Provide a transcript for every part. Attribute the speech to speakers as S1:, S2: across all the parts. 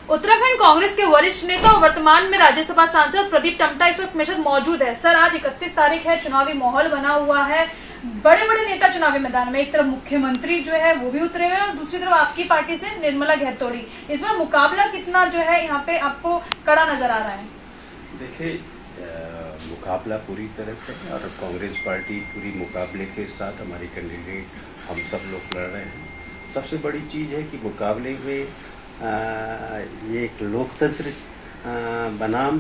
S1: उत्तराखंड कांग्रेस के वरिष्ठ नेता और वर्तमान में राज्यसभा सांसद प्रदीप टम्टा इस वक्त मेरे साथ मौजूद है। सर, आज 31 तारीख है, चुनावी माहौल बना हुआ है, बड़े बड़े नेता चुनावी मैदान में। एक तरफ मुख्यमंत्री जो है वो भी उतरे हुए हैं और दूसरी तरफ आपकी पार्टी से निर्मला घेतोड़ी। इस बार मुकाबला कितना जो है यहाँ पे आपको कड़ा नजर आ रहा है?
S2: देखिए, मुकाबला पूरी तरह से और कांग्रेस पार्टी पूरी मुकाबले के साथ हमारी कैंडिडेट हम सब लोग लड़ रहे हैं। सबसे बड़ी चीज़ है कि मुकाबले में ये एक लोकतंत्र बनाम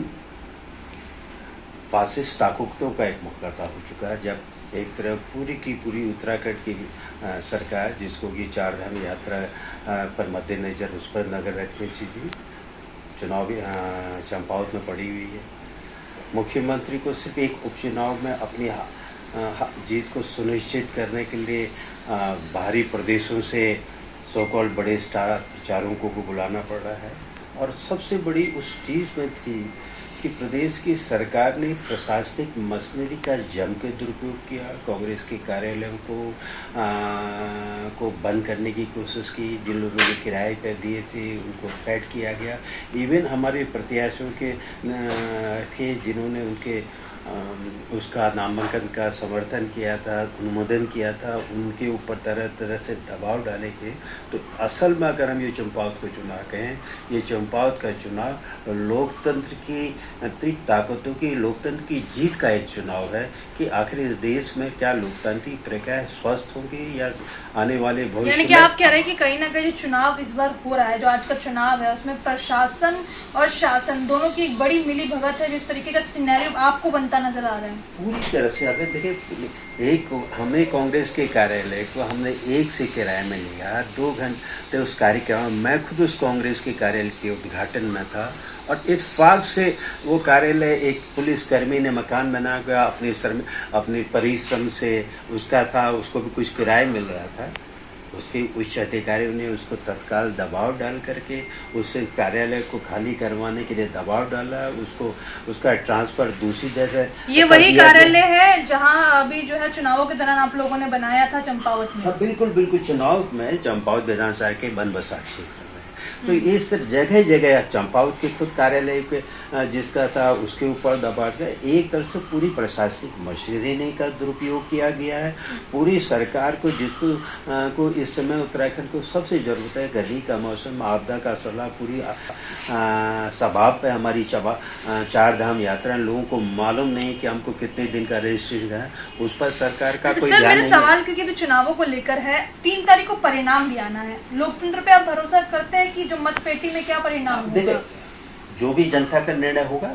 S2: फासिस्ट ताकतों का एक मुकाबला हो चुका है, जब एक तरफ पूरी की पूरी उत्तराखंड की सरकार, जिसको कि चार धाम यात्रा पर मद्देनजर उस पर नजर रखनी चाहिए, चुनावी चंपावत में पड़ी हुई है। मुख्यमंत्री को सिर्फ एक उपचुनाव में अपनी जीत को सुनिश्चित करने के लिए बाहरी प्रदेशों से सो कॉल्ड बड़े स्टार प्रचारकों को बुलाना पड़ रहा है। और सबसे बड़ी उस चीज़ में थी कि प्रदेश की सरकार ने प्रशासनिक मशीनरी का जम के दुरुपयोग किया, कांग्रेस के कार्यालयों को बंद करने की कोशिश की। जिन लोगों ने किराए पर दिए थे उनको थ्रेट किया गया। इवन हमारे प्रत्याशियों के जिन्होंने उनके उसका नामांकन का समर्थन किया था, अनुमोदन किया था, उनके ऊपर तरह तरह से दबाव डाले गए। तो असल में अगर हम ये चंपावत को चुनाव कहें, ये चंपावत का चुनाव लोकतंत्र की ताकतों की, लोकतंत्र की जीत का एक चुनाव है कि आखिर इस देश में क्या लोकतांत्रिक प्रक्रिया स्वस्थ होंगी या आने वाले भविष्य में।
S1: यानी कि आप कह रहे हैं कि कहीं ना कहीं जो चुनाव इस बार हो रहा है, जो आज का चुनाव है, उसमें प्रशासन और शासन दोनों की एक बड़ी मिली भगत है, जिस तरीके का सिनेरियो आपको बनता नजर आ रहा है
S2: पूरी तरह से। अगर देखिए, हमने कांग्रेस के कार्यालय को हमने एक से किराए में लिया, 2 घंटे उस कार्यक्रम में मैं खुद उस कांग्रेस के कार्यालय के उद्घाटन में था और इत्तेफाक से वो कार्यालय एक पुलिसकर्मी ने मकान बना गया अपने परिश्रम से उसका था, उसको भी कुछ किराया मिल रहा था। उसके उच्च अधिकारियों ने उसको तत्काल दबाव डाल करके उससे कार्यालय को खाली करवाने के लिए दबाव डाला, उसका ट्रांसफर दूसरी जगह।
S1: ये वही कार्यालय है जहां अभी जो है चुनावों के दौरान आप लोगों ने बनाया था चंपावत में?
S2: बिल्कुल चुनाव में चंपावत विधानसभा के बनबसा क्षेत्र। तो इस तरह जगह जगह चंपावत के खुद कार्यालय पे जिसका था उसके ऊपर दबाव गया। एक तरह से पूरी प्रशासनिक मशीनरी का दुरुपयोग किया गया है। पूरी सरकार को को इस समय उत्तराखंड को सबसे जरूरत है, गर्मी का मौसम, आपदा का सलाह, पूरी स्वभाव पे हमारी चार धाम यात्रा, लोगों को मालूम नहीं कि हमको कितने दिन का रजिस्ट्रेशन है, उस पर सरकार का कोई ध्यान नहीं।
S1: मेरा सवाल क्योंकि भी चुनावों को लेकर है, 3 तारीख को परिणाम भी आना है, लोकतंत्र पे आप भरोसा करते हैं कि जो मतपेटी में क्या परिणाम होगा?
S2: जो भी जनता का निर्णय होगा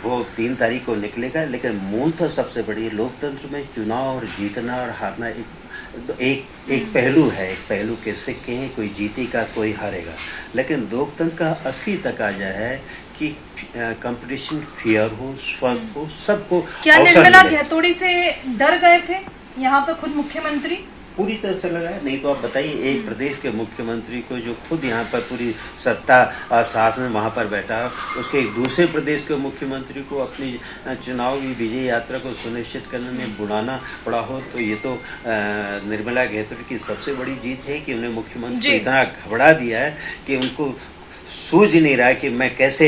S2: वो 3 तारीख को निकलेगा। लेकिन मूल तो सबसे बड़ी ललोकतंत्र में चुनाव और जीतना और हारना एक पहलू है, एक पहलू के सिक्के हैं, कोई जीतेगा कोई हारेगा। लेकिन लोकतंत्र का असली तकाजा है कि कंपटीशन फेयर हो, स्वस्थ हो, सबको।
S1: क्या निर्मला घेतोड़ी से डर गए थे यहाँ पे खुद मुख्यमंत्री?
S2: पूरी तरह से लगा है। नहीं तो आप बताइए, एक प्रदेश के मुख्यमंत्री को जो खुद यहाँ पर पूरी सत्ता और शासन वहाँ पर बैठा, उसके एक दूसरे प्रदेश के मुख्यमंत्री को अपनी चुनावी विजय यात्रा को सुनिश्चित करने में बुलाना पड़ा हो, तो ये तो निर्मला घेतोड़ी की सबसे बड़ी जीत है कि उन्हें मुख्यमंत्री को इतना घबरा दिया है कि उनको सूझ ही नहीं रहा है कि मैं कैसे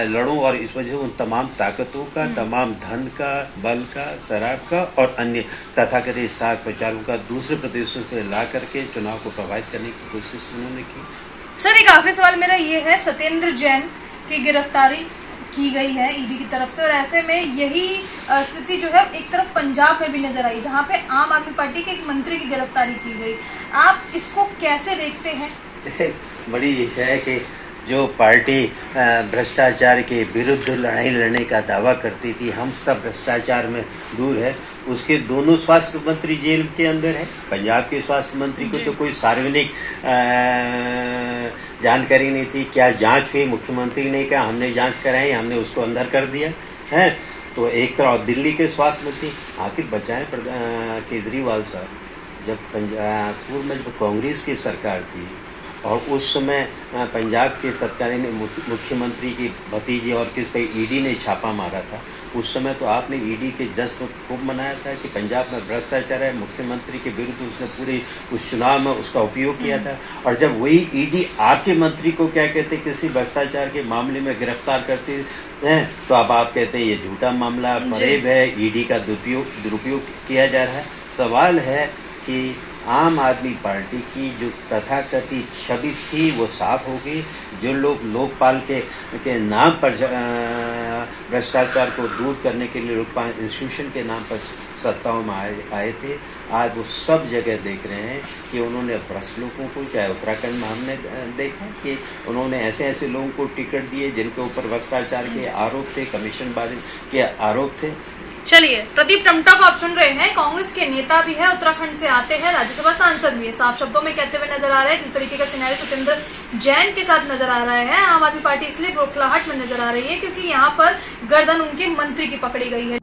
S2: लड़ूं। और इस वजह से उन तमाम ताकतों का, तमाम धन का, बल का, शराब का और अन्य तथाकथित स्टार प्रचारों का दूसरे प्रदेशों से ला करके चुनाव को प्रभावित करने की कोशिश उन्होंने की।
S1: सर, एक आखिरी सवाल मेरा ये है, सत्येंद्र जैन की गिरफ्तारी की गई है ईडी की तरफ से, और ऐसे में यही स्थिति जो है एक तरफ पंजाब में भी नजर आई, जहाँ पे आम आदमी पार्टी के एक मंत्री की गिरफ्तारी की गई। आप इसको कैसे देखते हैं?
S2: बड़ी है कि जो पार्टी भ्रष्टाचार के विरुद्ध लड़ाई लड़ने का दावा करती थी, हम सब भ्रष्टाचार में दूर है, उसके दोनों स्वास्थ्य मंत्री जेल के अंदर है। पंजाब के स्वास्थ्य मंत्री को तो कोई सार्वजनिक जानकारी नहीं थी। क्या जांच हुई? मुख्यमंत्री ने कहा हमने जांच कराई, हमने उसको अंदर कर दिया है। तो एक तरफ दिल्ली के स्वास्थ्य मंत्री आखिर बचाए केजरीवाल साहब, जब पूर्व में जब कांग्रेस की सरकार थी और उस समय पंजाब के तत्कालीन मुख्यमंत्री की भतीजी और किस पे ईडी ने छापा मारा था। उस समय तो आपने ईडी के जज को खूब मनाया था कि पंजाब में भ्रष्टाचार है, मुख्यमंत्री के विरुद्ध उसने पूरे उस चुनाव में उसका उपयोग किया था। और जब वही ईडी आपके मंत्री को क्या कहते किसी भ्रष्टाचार के मामले में गिरफ्तार करते हैं, तो अब आप कहते हैं ये झूठा मामला फरेब है, ईडी का दुरुपयोग किया जा रहा है। सवाल है कि आम आदमी पार्टी की जो तथाकथित छवि थी वो साफ हो गई। जो लोग लोकपाल के नाम पर भ्रष्टाचार को दूर करने के लिए लोकपाल इंस्टीट्यूशन के नाम पर सत्ताओं में आए थे, आज वो सब जगह देख रहे हैं कि उन्होंने भ्रष्ट लोगों को, चाहे उत्तराखंड में हमने देखा कि उन्होंने ऐसे ऐसे लोगों को टिकट दिए जिनके ऊपर भ्रष्टाचार के आरोप थे, कमीशनबाजी के आरोप थे।
S1: चलिए, प्रदीप टम्टा को आप सुन रहे हैं, कांग्रेस के नेता भी है, उत्तराखंड से आते हैं, राज्यसभा सांसद भी है, साफ शब्दों में कहते हुए नजर आ रहे हैं। जिस तरीके का सिनेरियो सत्येंद्र जैन के साथ नजर आ रहा है, आम आदमी पार्टी इसलिए बौखलाहट में नजर आ रही है क्योंकि यहाँ पर गर्दन उनके मंत्री की पकड़ी गई है।